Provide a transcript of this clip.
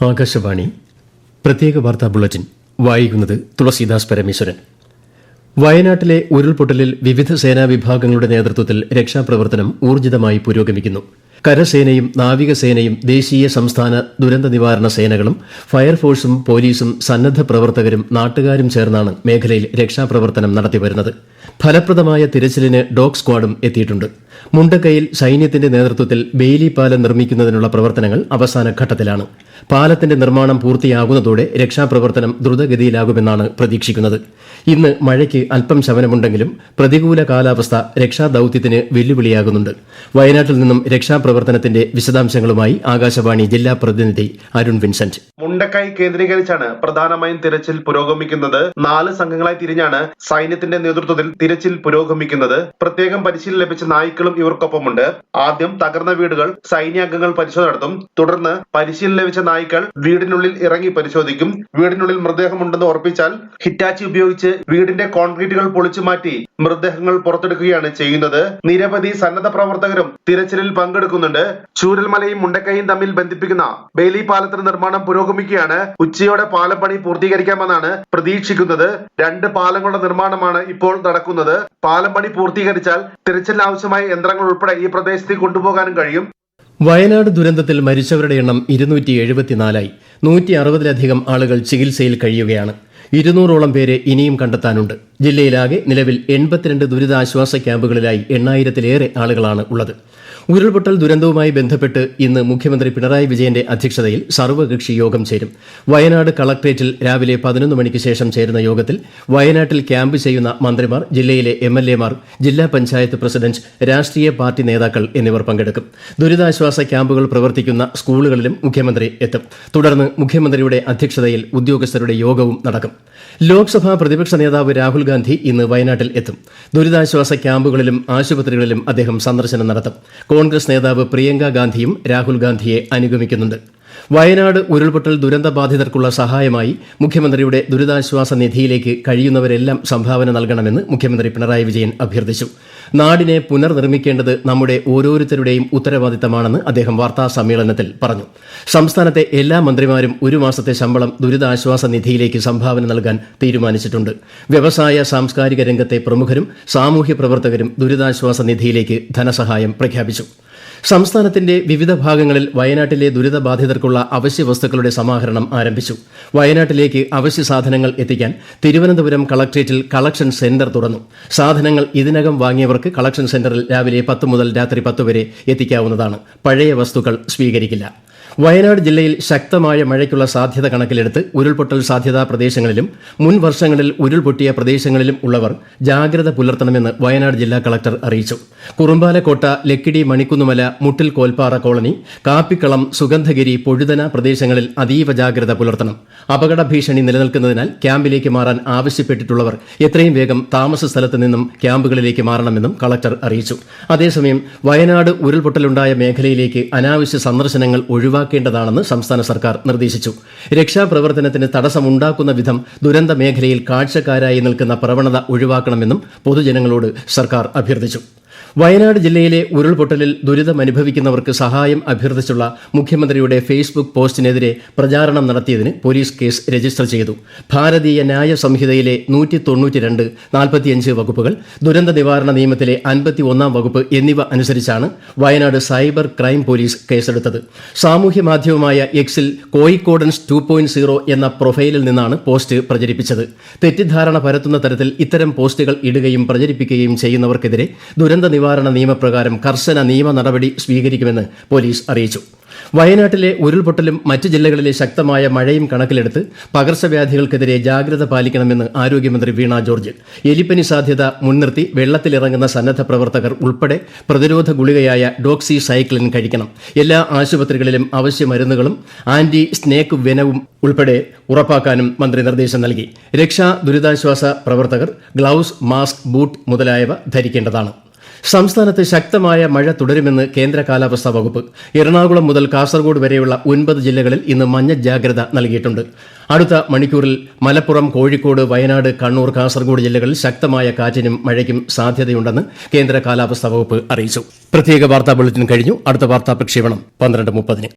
ആകാശവാണി പ്രത്യേക വാർത്താ ബുള്ളറ്റിൻ വായിക്കുന്നത് തുളസീദാസ് പരമേശ്വരൻ. വയനാട്ടിലെ ഉരുൾപൊട്ടലിൽ വിവിധ സേനാ വിഭാഗങ്ങളുടെ നേതൃത്വത്തിൽ രക്ഷാപ്രവർത്തനം ഊർജിതമായി പുരോഗമിക്കുന്നു. കരസേനയും നാവികസേനയും ദേശീയ സംസ്ഥാന ദുരന്ത നിവാരണ സേനകളും ഫയർഫോഴ്സും പോലീസും സന്നദ്ധ പ്രവർത്തകരും നാട്ടുകാരും ചേർന്നാണ് മേഖലയിൽ രക്ഷാപ്രവർത്തനം നടത്തിവരുന്നത്. ഫലപ്രദമായ തിരച്ചിലിന് ഡോഗ് സ്ക്വാഡും എത്തിയിട്ടുണ്ട്. മുണ്ടക്കയിൽ സൈന്യത്തിന്റെ നേതൃത്വത്തിൽ ബെയിലി പാലം നിർമ്മിക്കുന്നതിനുള്ള പ്രവർത്തനങ്ങൾ അവസാന ഘട്ടത്തിലാണ്. പാലത്തിന്റെ നിർമ്മാണം പൂർത്തിയാകുന്നതോടെ രക്ഷാപ്രവർത്തനം ദ്രുതഗതിയിലാകുമെന്നാണ് പ്രതീക്ഷിക്കുന്നത്. ഇന്ന് മഴയ്ക്ക് അല്പം ശമനമുണ്ടെങ്കിലും പ്രതികൂല കാലാവസ്ഥ രക്ഷാദൌത്യത്തിന് വെല്ലുവിളിയാകുന്നുണ്ട്. വയനാട്ടിൽ നിന്നും രക്ഷാപ്രവർത്തനത്തിന്റെ വിശദാംശങ്ങളുമായി ആകാശവാണി ജില്ലാ പ്രതിനിധി അരുൺ വിൻസെന്റ്. മുണ്ടക്കൈ കേന്ദ്രീകരിച്ചാണ് പ്രധാനമായും തിരച്ചിൽ പുരോഗമിക്കുന്നത്. 4 സംഘങ്ങളായി തിരിഞ്ഞാണ് സൈന്യത്തിന്റെ നേതൃത്വത്തിൽ തിരച്ചിൽ പുരോഗമിക്കുന്നത്. പ്രത്യേകം പരിശീലനം ലഭിച്ച നായ്ക്കളും ഇവർക്കൊപ്പമുണ്ട്. ആദ്യം തകർന്ന വീടുകൾ സൈന്യാംഗങ്ങൾ പരിശോധന നടത്തും. തുടർന്ന് പരിശീലനം ലഭിച്ച നായ്ക്കൾ വീടിനുള്ളിൽ ഇറങ്ങി പരിശോധിക്കും. വീടിനുള്ളിൽ മൃതദേഹമുണ്ടെന്ന് ഉറപ്പിച്ചാൽ ഹിറ്റാച്ചി ഉപയോഗിച്ച് വീടിന്റെ കോൺക്രീറ്റുകൾ പൊളിച്ചു മാറ്റി മൃതദേഹങ്ങൾ പുറത്തെടുക്കുകയാണ് ചെയ്യുന്നത്. നിരവധി സന്നദ്ധ പ്രവർത്തകരും തിരച്ചിലിൽ പങ്കെടുക്കുന്നുണ്ട്. ചൂരൽമലയും മുണ്ടക്കൈയും തമ്മിൽ ബന്ധിപ്പിക്കുന്ന ബെയിലി പാലത്തിന്റെ നിർമ്മാണം പുരോഗമിക്കുകയാണ്. ഉച്ചയോടെ പാലം പണി പൂർത്തീകരിക്കാമെന്നാണ് പ്രതീക്ഷിക്കുന്നത്. 2 പാലങ്ങളുടെ നിർമ്മാണമാണ് ഇപ്പോൾ നടക്കുന്നത്. പാലം പണി പൂർത്തീകരിച്ചാൽ തിരച്ചിലിന് ആവശ്യമായ യന്ത്രങ്ങൾ ഉൾപ്പെടെ ഈ പ്രദേശത്തേക്ക് കൊണ്ടുപോകാനും കഴിയും. വയനാട് ദുരന്തത്തിൽ മരിച്ചവരുടെ എണ്ണം 274ആയി. 160ലധികം ആളുകൾ ചികിത്സയിൽ കഴിയുകയാണ്. 200ഓളം പേരെ ഇനിയും കണ്ടെത്താനുണ്ട്. ജില്ലയിലാകെ നിലവിൽ 82 ദുരിതാശ്വാസ ക്യാമ്പുകളിലായി 8000-ലേറെ ആളുകളാണ് ഉള്ളത്. ഉരുൾപൊട്ടൽ ദുരന്തവുമായി ബന്ധപ്പെട്ട് ഇന്ന് മുഖ്യമന്ത്രി പിണറായി വിജയന്റെ അധ്യക്ഷതയിൽ സർവകക്ഷി യോഗം ചേരും. വയനാട് കളക്ട്രേറ്റിൽ രാവിലെ 11 മണിക്ക് ശേഷം ചേരുന്ന യോഗത്തിൽ വയനാട്ടിൽ ക്യാമ്പ് ചെയ്യുന്ന മന്ത്രിമാർ, ജില്ലയിലെ MLA-മാർ, ജില്ലാ പഞ്ചായത്ത് പ്രസിഡന്റ്, രാഷ്ട്രീയ പാർട്ടി നേതാക്കൾ എന്നിവർ പങ്കെടുക്കും. ദുരിതാശ്വാസ ക്യാമ്പുകൾ പ്രവർത്തിക്കുന്ന സ്കൂളുകളിലും മുഖ്യമന്ത്രി എത്തും. തുടർന്ന് മുഖ്യമന്ത്രിയുടെ അധ്യക്ഷതയിൽ ഉദ്യോഗസ്ഥരുടെ യോഗവും നടക്കും. ലോക്സഭാ പ്രതിപക്ഷ നേതാവ് രാഹുൽ ഗാന്ധി ഇന്ന് വയനാട്ടിൽ എത്തും. ദുരിതാശ്വാസ ക്യാമ്പുകളിലും ആശുപത്രികളിലും അദ്ദേഹം സന്ദർശനം നടത്തും. കോൺഗ്രസ് നേതാവ് പ്രിയങ്ക ഗാന്ധിയും രാഹുൽ ഗാന്ധിയെ അനുഗമിക്കുന്നുണ്ട്. വയനാട് ഉരുൾപൊട്ടൽ ദുരന്തബാധിതർക്കുള്ള സഹായമായി മുഖ്യമന്ത്രിയുടെ ദുരിതാശ്വാസ നിധിയിലേക്ക് കഴിയുന്നവരെല്ലാം സംഭാവന നൽകണമെന്ന് മുഖ്യമന്ത്രി പിണറായി വിജയൻ അഭ്യർത്ഥിച്ചു. നാടിനെ പുനർനിർമ്മിക്കേണ്ടത് നമ്മുടെ ഓരോരുത്തരുടെയും ഉത്തരവാദിത്തമാണെന്ന് അദ്ദേഹം വാർത്താ സമ്മേളനത്തിൽ പറഞ്ഞു. സംസ്ഥാനത്തെ എല്ലാ മന്ത്രിമാരും 1 മാസത്തെ ശമ്പളം ദുരിതാശ്വാസ നിധിയിലേക്ക് സംഭാവന നൽകാൻ തീരുമാനിച്ചിട്ടുണ്ട്. വ്യവസായ സാംസ്കാരിക രംഗത്തെ പ്രമുഖരും സാമൂഹ്യ പ്രവർത്തകരും ദുരിതാശ്വാസ നിധിയിലേക്ക് ധനസഹായം പ്രഖ്യാപിച്ചു. സംസ്ഥാനത്തിന്റെ വിവിധ ഭാഗങ്ങളിൽ വയനാട്ടിലെ ദുരിതബാധിതർക്കുള്ള അവശ്യ വസ്തുക്കളുടെ സമാഹരണം ആരംഭിച്ചു. വയനാട്ടിലേക്ക് അവശ്യ സാധനങ്ങൾ എത്തിക്കാൻ തിരുവനന്തപുരം കളക്ട്രേറ്റിൽ കളക്ഷൻ സെന്റർ തുറന്നു. സാധനങ്ങൾ ഇതിനകം വാങ്ങിയവർക്ക് കളക്ഷൻ സെന്ററിൽ രാവിലെ 10 മുതൽ രാത്രി 10 വരെ എത്തിക്കാവുന്നതാണ്. പഴയ വസ്തുക്കൾ സ്വീകരിക്കില്ല. വയനാട് ജില്ലയിൽ ശക്തമായ മഴയ്ക്കുള്ള സാധ്യത കണക്കിലെടുത്ത് ഉരുൾപൊട്ടൽ സാധ്യതാ പ്രദേശങ്ങളിലും മുൻ വർഷങ്ങളിൽ ഉരുൾപൊട്ടിയ പ്രദേശങ്ങളിലും ഉള്ളവർ ജാഗ്രത പുലർത്തണമെന്ന് വയനാട് ജില്ലാ കളക്ടർ അറിയിച്ചു. കുറുമ്പാലക്കോട്ട, ലക്കിടി, മണിക്കുന്നുമല, മുട്ടിൽ കോൽപ്പാറ കോളനി, കാപ്പിക്കളം, സുഗന്ധഗിരി, പൊഴുതന പ്രദേശങ്ങളിൽ അതീവ ജാഗ്രത പുലർത്തണം. അപകട ഭീഷണി നിലനിൽക്കുന്നതിനാൽ ക്യാമ്പിലേക്ക് മാറാൻ ആവശ്യപ്പെട്ടിട്ടുള്ളവർ എത്രയും വേഗം താമസ സ്ഥലത്ത് നിന്നും ക്യാമ്പുകളിലേക്ക് മാറണമെന്നും കളക്ടർ അറിയിച്ചു. അതേസമയം വയനാട് ഉരുൾപൊട്ടലുണ്ടായ മേഖലയിലേക്ക് അനാവശ്യ സന്ദർശനങ്ങൾ ഒഴിവാക്കേണ്ടതാണെന്ന് സംസ്ഥാന സർക്കാർ നിർദ്ദേശിച്ചു. രക്ഷാപ്രവർത്തനത്തിന് തടസ്സമുണ്ടാക്കുന്ന വിധം ദുരന്ത മേഖലയിൽ കാഴ്ചക്കാരായി നിൽക്കുന്ന പ്രവണത ഒഴിവാക്കണമെന്നും പൊതുജനങ്ങളോട് സർക്കാർ അഭ്യർത്ഥിച്ചു. വയനാട് ജില്ലയിലെ ഉരുൾപൊട്ടലിൽ ദുരിതമനുഭവിക്കുന്നവർക്ക് സഹായം അഭ്യർത്ഥിച്ചുള്ള മുഖ്യമന്ത്രിയുടെ ഫേസ്ബുക്ക് പോസ്റ്റിനെതിരെ പ്രചാരണം നടത്തിയതിന് പോലീസ് കേസ് രജിസ്റ്റർ ചെയ്തു. ഭാരതീയ ന്യായ സംഹിതയിലെ 192, 45 വകുപ്പുകൾ, ദുരന്ത നിവാരണ നിയമത്തിലെ 51-ാം വകുപ്പ് എന്നിവ അനുസരിച്ചാണ് വയനാട് സൈബർ ക്രൈം പോലീസ് കേസെടുത്തത്. സാമൂഹ്യ മാധ്യമമായ എക്സിൽ കോയിക്കോഡൻസ് 2.0 എന്ന പ്രൊഫൈലിൽ നിന്നാണ് പോസ്റ്റ് പ്രചരിപ്പിച്ചത്. തെറ്റിദ്ധാരണ പരത്തുന്ന തരത്തിൽ ഇത്തരം പോസ്റ്റുകൾ ഇടുകയും പ്രചരിപ്പിക്കുകയും ചെയ്യുന്നവർക്കെതിരെ ദുരന്ത നിവാരണ നിയമപ്രകാരം കർശന നിയമ നടപടി സ്വീകരിക്കുമെന്ന് പോലീസ് അറിയിച്ചു. വയനാട്ടിലെ ഉരുൾപൊട്ടലും മറ്റ് ജില്ലകളിലെ ശക്തമായ മഴയും കണക്കിലെടുത്ത് പകർച്ചവ്യാധികൾക്കെതിരെ ജാഗ്രത പാലിക്കണമെന്ന് ആരോഗ്യമന്ത്രി വീണ ജോർജ്. എലിപ്പനി സാധ്യത മുൻനിർത്തി വെള്ളത്തിലിറങ്ങുന്ന സന്നദ്ധ പ്രവർത്തകർ ഉൾപ്പെടെ പ്രതിരോധ ഗുളികയായ ഡോക്സിസൈക്ലിൻ കഴിക്കണം. എല്ലാ ആശുപത്രികളിലും അവശ്യ മരുന്നുകളും ആന്റി സ്നേക്ക് വെനവും ഉൾപ്പെടെ ഉറപ്പാക്കാനും മന്ത്രി നിർദ്ദേശം നൽകി. രക്ഷാ ദുരിതാശ്വാസ പ്രവർത്തകർ ഗ്ലൌസ്, മാസ്ക്, ബൂട്ട് മുതലായവ ധരിക്കേണ്ടതാണ്. സംസ്ഥാനത്ത് ശക്തമായ മഴ തുടരുമെന്ന് കേന്ദ്ര കാലാവസ്ഥാ വകുപ്പ്. എറണാകുളം മുതൽ കാസർഗോഡ് വരെയുള്ള 9 ജില്ലകളിൽ ഇന്ന് മഞ്ഞ ജാഗ്രത നൽകിയിട്ടുണ്ട്. അടുത്ത മണിക്കൂറിൽ മലപ്പുറം, കോഴിക്കോട്, വയനാട്, കണ്ണൂർ, കാസർഗോഡ് ജില്ലകളിൽ ശക്തമായ കാറ്റിനും മഴയ്ക്കും സാധ്യതയുണ്ടെന്ന് കേന്ദ്ര കാലാവസ്ഥാ വകുപ്പ് അറിയിച്ചു. പ്രത്യേക വാർത്താ ബുള്ളറ്റിൻ കഴിഞ്ഞു. അടുത്ത വാർത്താ പ്രക്ഷേപണം 12:30.